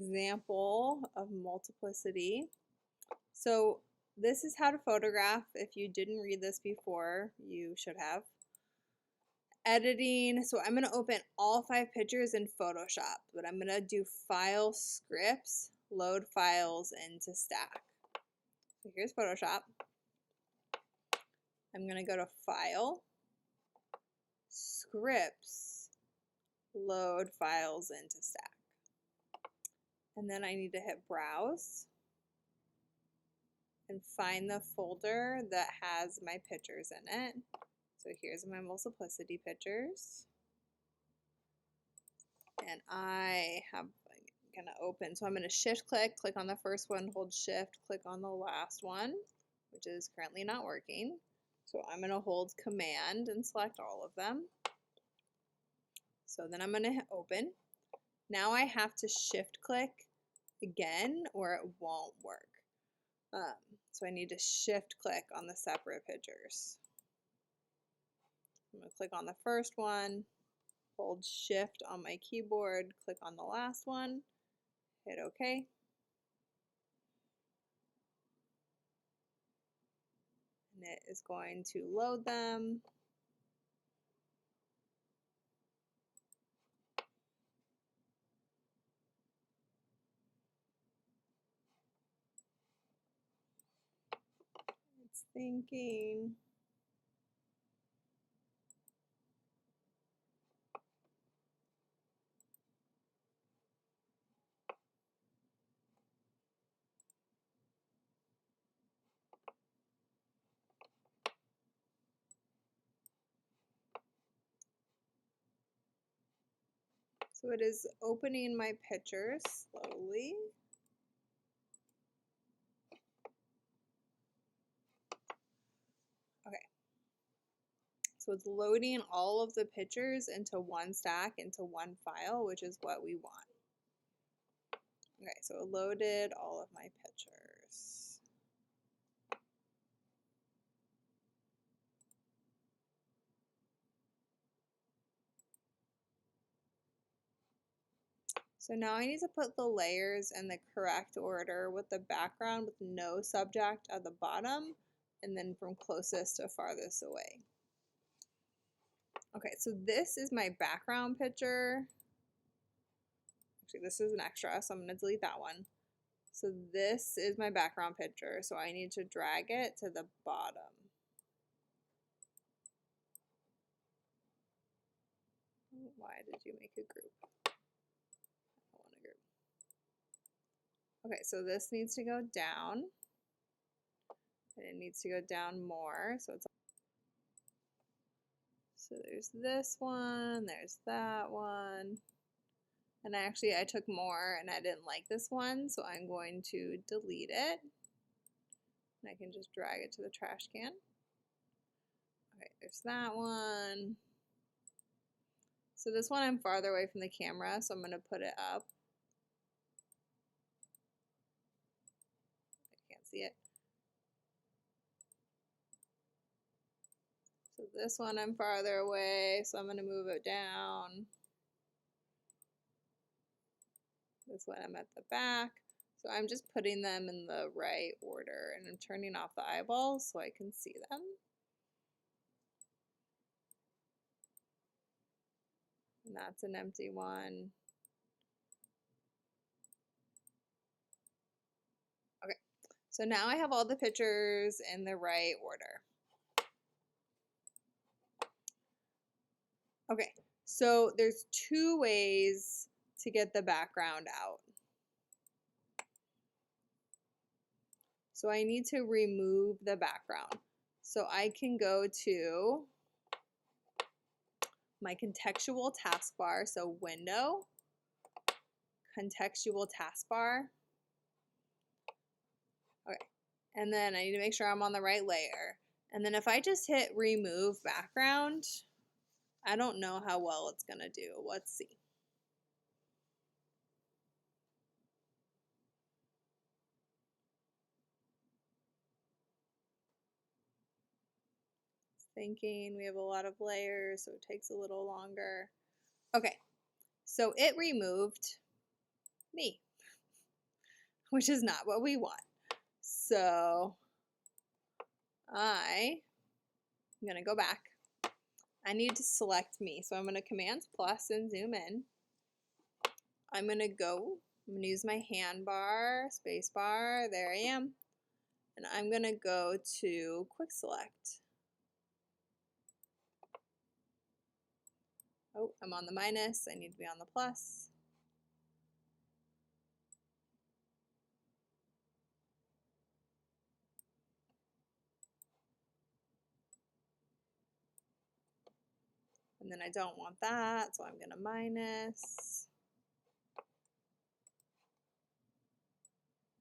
Example of multiplicity. So this is how to photograph. If you didn't read this before, you should have. Editing. So I'm going to open all 5 pictures in Photoshop, but I'm going to do File, Scripts, Load Files into Stack. So here's Photoshop. I'm going to go to File, Scripts, Load Files into Stack. And then I need to hit Browse and find the folder that has my pictures in it. So here's my Multiplicity pictures. And I am gonna open, so I'm gonna shift click on the first one, hold shift, click on the last one, which is currently not working. So I'm gonna hold command and select all of them. So then I'm gonna hit open. Now I have to shift click again or it won't work. So I need to shift click on the separate pictures. I'm going to click on the first one, hold shift on my keyboard, click on the last one, hit OK. And it is going to load them. It's thinking. So it is opening my pictures slowly. Okay. So it's loading all of the pictures into one stack, into one file, which is what we want. Okay, so it loaded all of my pictures. So now I need to put the layers in the correct order with the background with no subject at the bottom and then from closest to farthest away. Okay, so this is my background picture. Actually, this is an extra, so I'm going to delete that one. So this is my background picture, so I need to drag it to the bottom. Why did you make a group? I want a group. Okay, so this needs to go down. And it needs to go down more. So there's this one, there's that one. And I took more and I didn't like this one, so I'm going to delete it. And I can just drag it to the trash can. Okay, there's that one. So this one I'm farther away from the camera, so I'm going to put it up. I can't see it. So this one I'm farther away, so I'm going to move it down. This one I'm at the back. So I'm just putting them in the right order, and I'm turning off the eyeballs so I can see them. And that's an empty one. Okay, so now I have all the pictures in the right order. Okay, so there's 2 ways to get the background out. So I need to remove the background. So I can go to my contextual taskbar, so Window, contextual taskbar. Okay, and then I need to make sure I'm on the right layer. And then if I just hit remove background, I don't know how well it's gonna do. Let's see. It's thinking. We have a lot of layers, so it takes a little longer. Okay, so it removed me. which is not what we want. So I'm going to go back. I need to select me. So I'm going to Command plus and zoom in. I'm going to use my hand bar, space bar, there I am. And I'm going to go to quick select. Oh, I'm on the minus, I need to be on the plus. And then I don't want that, so I'm going to minus.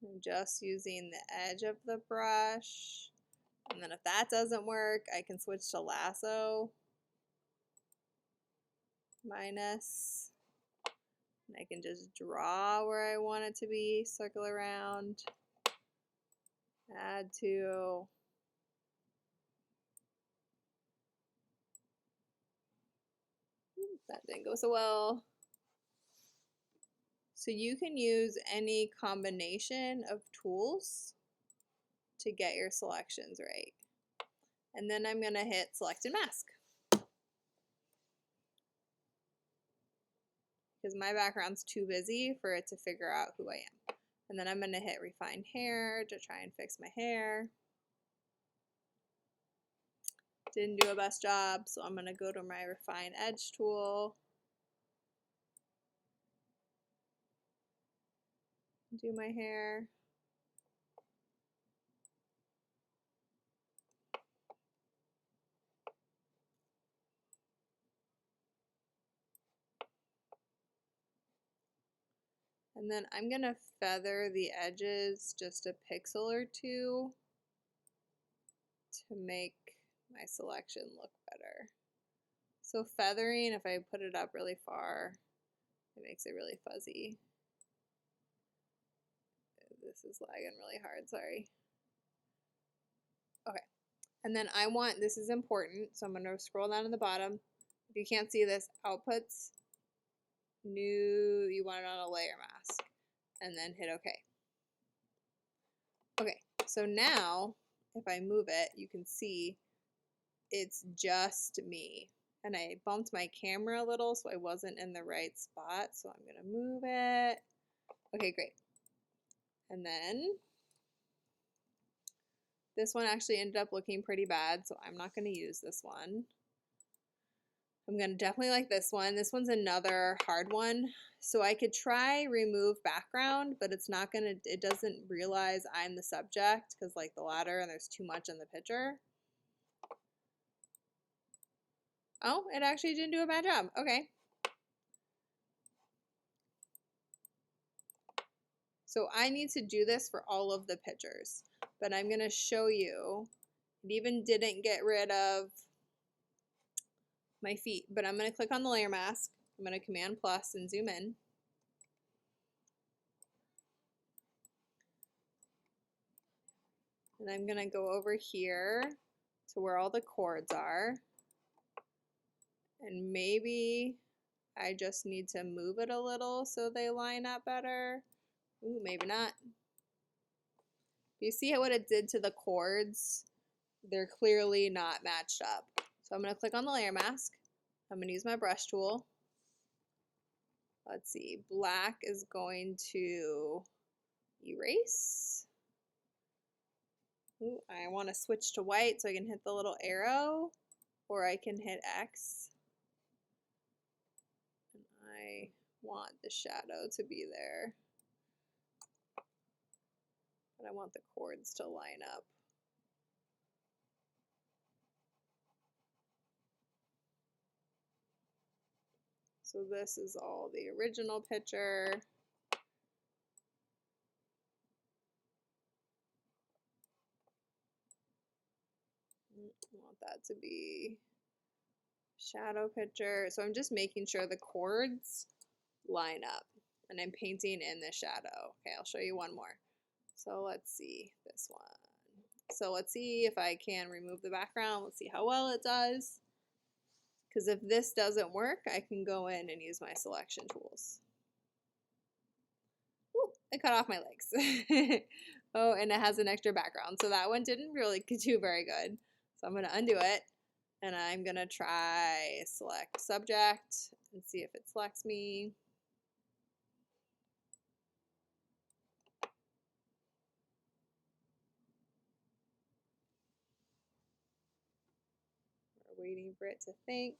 I'm just using the edge of the brush. And then if that doesn't work, I can switch to lasso. Minus. And I can just draw where I want it to be, circle around. Add to. That didn't go so well. So you can use any combination of tools to get your selections right. And then I'm going to hit select and mask. Because my background's too busy for it to figure out who I am. And then I'm going to hit refine hair to try and fix my hair. Didn't do a best job, so I'm going to go to my refine edge tool. Do my hair. And then I'm going to feather the edges just a pixel or two to make my selection look better. So feathering, if I put it up really far, it makes it really fuzzy. This is lagging really hard, sorry. Okay, and then I want, this is important, so I'm going to scroll down to the bottom. If you can't see this, outputs, new, you want it on a layer mask, and then hit OK. Okay, so now if I move it, you can see it's just me. And I bumped my camera a little so I wasn't in the right spot, so I'm going to move it. Okay, great. And then this one actually ended up looking pretty bad, so I'm not going to use this one. I'm going to definitely like this one. This one's another hard one. So I could try remove background, but it's not going to, it doesn't realize I'm the subject because like the ladder and there's too much in the picture. Oh, it actually didn't do a bad job. Okay. So I need to do this for all of the pictures, but I'm going to show you. It even didn't get rid of my feet, but I'm going to click on the layer mask. I'm going to Command plus and zoom in. And I'm going to go over here to where all the chords are. And maybe I just need to move it a little so they line up better. Ooh, maybe not. You see what it did to the chords? They're clearly not matched up. So I'm going to click on the layer mask. I'm going to use my brush tool. Let's see, black is going to erase. Ooh, I want to switch to white so I can hit the little arrow, or I can hit X. And I want the shadow to be there. But I want the chords to line up. So this is all the original picture. I want that to be shadow picture. So I'm just making sure the chords line up. And I'm painting in the shadow. Okay, I'll show you one more. So let's see this one. So let's see if I can remove the background. Let's see how well it does. Because if this doesn't work, I can go in and use my selection tools. Ooh, I cut off my legs. Oh, and it has an extra background. So that one didn't really do very good. So I'm going to undo it. And I'm going to try select subject and see if it selects me. We're waiting for it to think.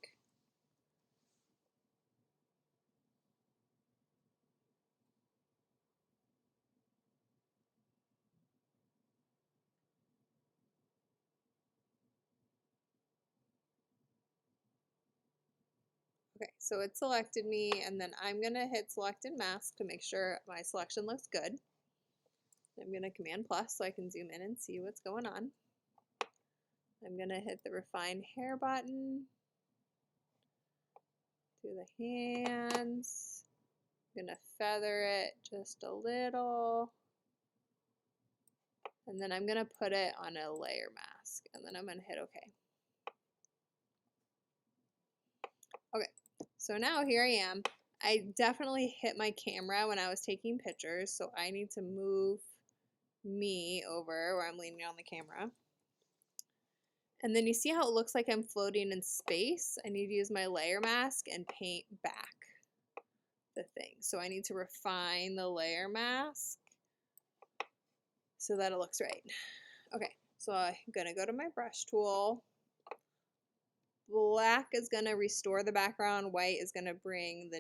Okay, so it selected me, and then I'm going to hit select and mask to make sure my selection looks good. I'm going to Command plus so I can zoom in and see what's going on. I'm going to hit the refine hair button, do the hands. I'm going to feather it just a little. And then I'm going to put it on a layer mask, and then I'm going to hit OK. Okay, so now here I am. I definitely hit my camera when I was taking pictures, so I need to move me over where I'm leaning on the camera. And then you see how it looks like I'm floating in space? I need to use my layer mask and paint back the thing. So I need to refine the layer mask so that it looks right. Okay, so I'm gonna go to my brush tool. Black is gonna restore the background. White is gonna bring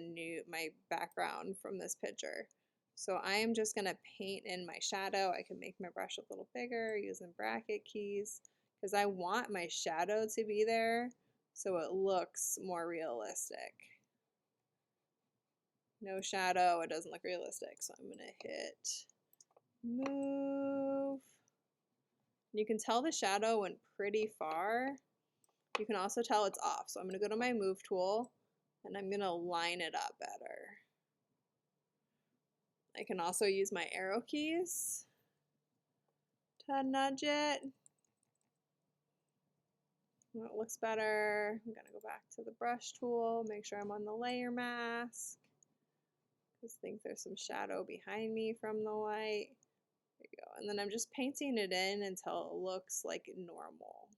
my background from this picture. So I am just gonna paint in my shadow. I can make my brush a little bigger using bracket keys because I want my shadow to be there so it looks more realistic. No shadow, it doesn't look realistic. So I'm gonna hit move. You can tell the shadow went pretty far. You can also tell it's off. So I'm going to go to my move tool and I'm going to line it up better. I can also use my arrow keys to nudge it. When it looks better, I'm going to go back to the brush tool, make sure I'm on the layer mask. I think there's some shadow behind me from the light. There you go. And then I'm just painting it in until it looks like normal.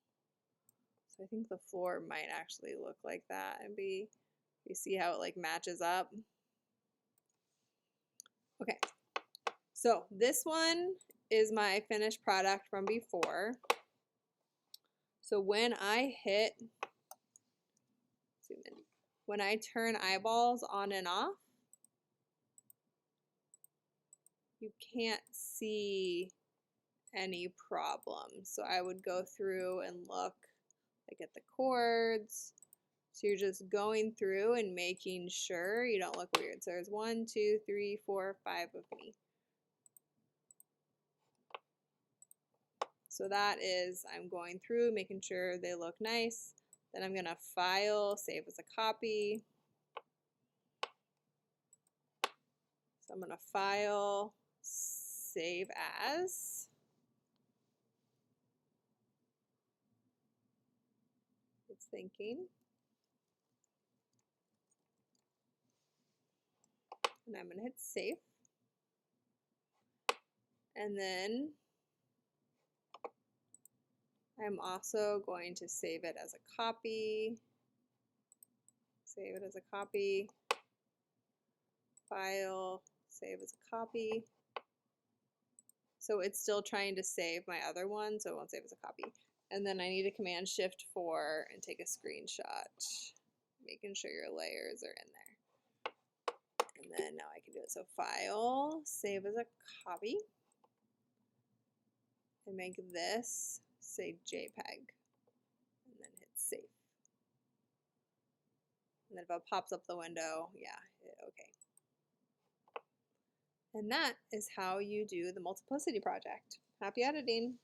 So I think the floor might actually look like that and be, you see how it like matches up. Okay, so this one is my finished product from before. So when I hit, zoom in, when I turn eyeballs on and off, you can't see any problems. So I would go through and look like at the chords. So you're just going through and making sure you don't look weird. So there's 1, 2, 3, 4, 5 of me. So that is, I'm going through, making sure they look nice. Then I'm gonna file, save as a copy. So I'm gonna file, save as. It's thinking. And I'm gonna hit save. And then I'm also going to save it as a copy. Save it as a copy. File, save as a copy. So it's still trying to save my other one, so it won't save as a copy. And then I need to Command Shift 4 and take a screenshot, making sure your layers are in there. And then now I can do it. So File, save as a copy, and make this say JPEG, and then hit save. And then if it pops up the window, yeah, hit OK. And that is how you do the Multiplicity project. Happy editing!